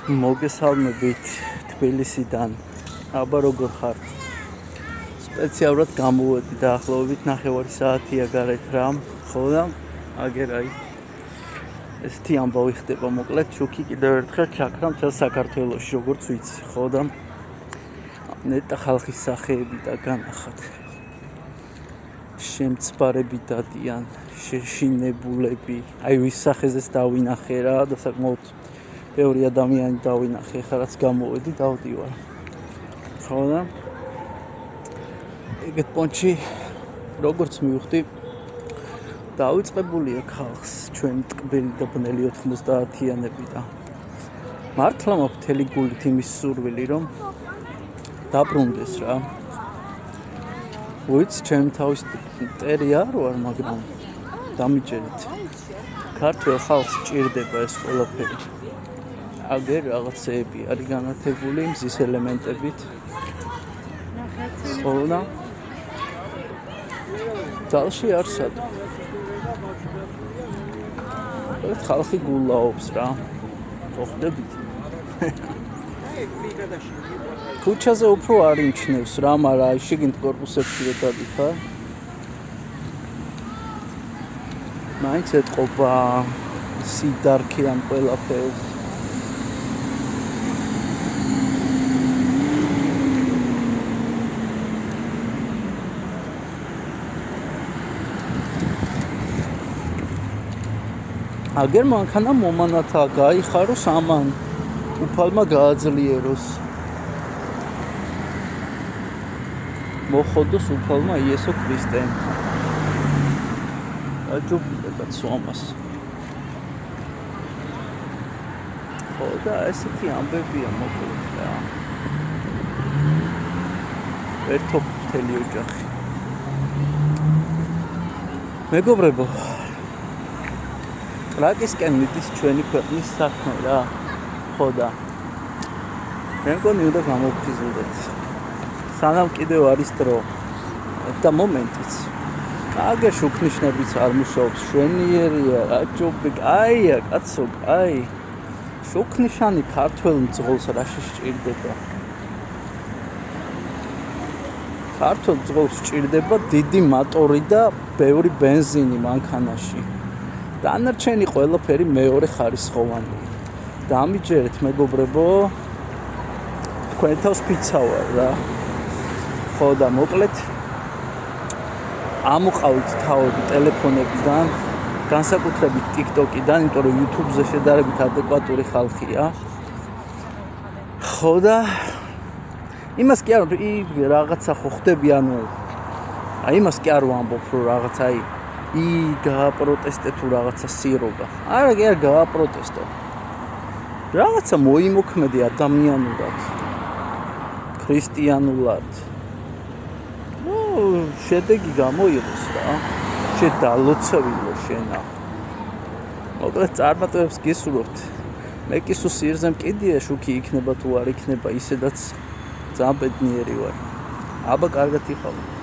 მოგესალმებით თბილისიდან. აბა როგორ ხართ? სპეციალურად გამოვედი დაახლოებით 9 საათია გარეთ რა. ხო და აგერ აი ესეთი ამბავი ხდება მოკლედ შუქი კიდევ ერთხელ ჩაქრა მთელ საქართველოში როგორც ვიცი, ხო და ნეტა ხალხის სახეები და განახათ. შემცბარები დადიან, შეშინებულები. აი ვის სახეზეც დავინახე რა და საკმაოდ ბევრი ადამიანი დავინახე, ხა რაც გამოვედი დავდივარ. ხო და ეგეთ პონჩი როგორც მივხვდი დავიწყებულია ხალხს ჩვენ ტკბილი და ბნელი 90-იანები და მართლა მაქვს მთელი გულით იმის სურვილი რომ დაბრუნდეს რა. ვიცი ჩემ თავის მტერი არ ვარ, მაგრამ დამიჯერეთ. ქართველ ხალხს ჭირდება ეს ყველაფერი. აგერ რაღაცეები არის განათებული მზის ელემენტებით. ხო და ძალში არ სადო. ხალხი გულაობს რა. ხო ხდებით? ქუჩაზე უფრო არ იმჩნევს რა, მაგრამ აი შიგნით კორპუსებში რო დადიხარ. მაინც ეთყობა სიდარქე ამ ყველაფერს. აგერ მანქანა მომანათა გაიხაროს ამან უფალმა გააძლიეროს. მოხოდოს უფალმა იესო ქრისტემ. აჯობდება სვამას. ხო და ესეთი ამბებია მოკლედ რა. ერთობ მთელი ოჯახი. მეგობრებო, რაკისკენ მიდის ჩვენი ქვეყნის საქმე რა. ხო და მე მგონი უნდა გამოვფრიზლდეთ. სანამ კიდევ არის დრო და მომენტიც. აგერ შუქნიშნებიც არ მუშაობს, შვენიერია, რაჯობი, კაია, კაცო, კაი. შუქნიშანი ქართველ მძღოლს რაში სჭირდება? ქართველ მძღოლს სჭირდება დიდი მოტორი და ბევრი ბენზინი მანქანაში. დანარჩენი ყველაფერი მეორე ხარისხოვანია. დამიჯერეთ მეგობრებო, თქვენ თავს ფიცავარ რა. ხო და მოკლედ ამოყავით თავები ტელეფონებიდან, განსაკუთრებით TikTok-იდან, იმიტომ რომ YouTube-ზე შედარებით ადეკვატური ხალხია. ხო და იმას კი არ რაღაცა ხო ხდები, ანუ აი იმას კი არ ვამბობ რომ რაღაცა აი გააპროტესტე თუ რაღაცა სირობა. არა, კი არ გააპროტესტო. რაღაცა მოიმოქმედი ადამიანურად, ქრისტიანულად. შედეგი გამოიღოს რა. შედალოცევილო შენა. მოკლედ წარმატებებს გისურვებთ. მე კი სულ სირზე მკიდია შუქი იქნება თუ არ იქნება, ისედაც ძალიან ბედნიერი ვარ. აბა კარგად იყავ.